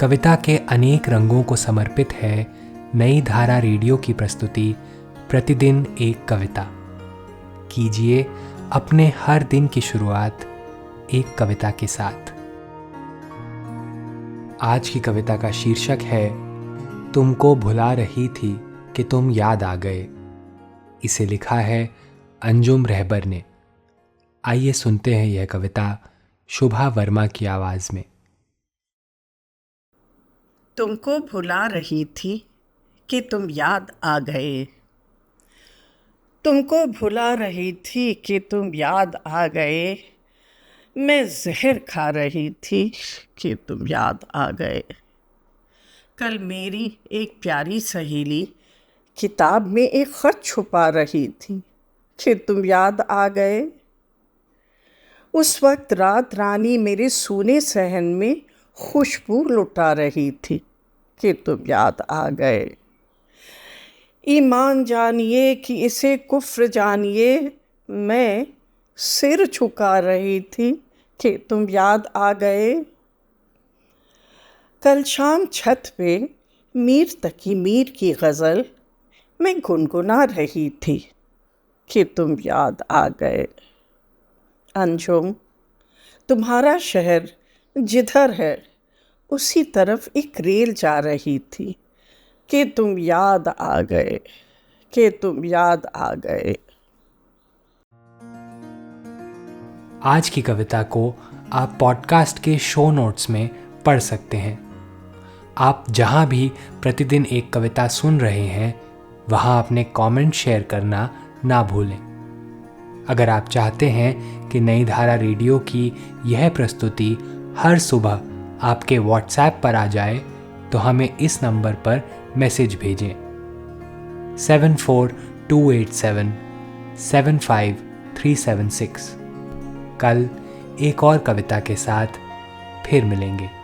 कविता के अनेक रंगों को समर्पित है नई धारा रेडियो की प्रस्तुति प्रतिदिन एक कविता। कीजिए अपने हर दिन की शुरुआत एक कविता के साथ। आज की कविता का शीर्षक है तुमको भुला रही थी कि तुम याद आ गए। इसे लिखा है अंजुम रहबर ने। आइए सुनते हैं यह कविता शुभा वर्मा की आवाज में। तुमको भुला रही थी कि तुम याद आ गए। तुमको भुला रही थी कि तुम याद आ गए। मैं जहर खा रही थी कि तुम याद आ गए। कल मेरी एक प्यारी सहेली किताब में एक खत छुपा रही थी कि तुम याद आ गए। उस वक्त रात रानी मेरे सूने सहन में खुशबू लुटा रही थी कि तुम याद आ गए। ईमान जानिए कि इसे कुफ्र जानिए, मैं सिर झुका रही थी कि तुम याद आ गए। कल शाम छत पे मीर तकी मीर की गज़ल मैं गुनगुना रही थी कि तुम याद आ गए। अंजुम, तुम्हारा शहर जिधर है उसी तरफ एक रेल जा रही थी कि तुम याद आ गए, कि तुम याद आ गए। आज की कविता को आप पॉडकास्ट के शो नोट्स में पढ़ सकते हैं। आप जहां भी प्रतिदिन एक कविता सुन रहे हैं वहां अपने कमेंट शेयर करना ना भूलें। अगर आप चाहते हैं कि नई धारा रेडियो की यह प्रस्तुति हर सुबह आपके व्हाट्सएप पर आ जाए तो हमें इस नंबर पर मैसेज भेजें 7428775376। कल एक और कविता के साथ फिर मिलेंगे।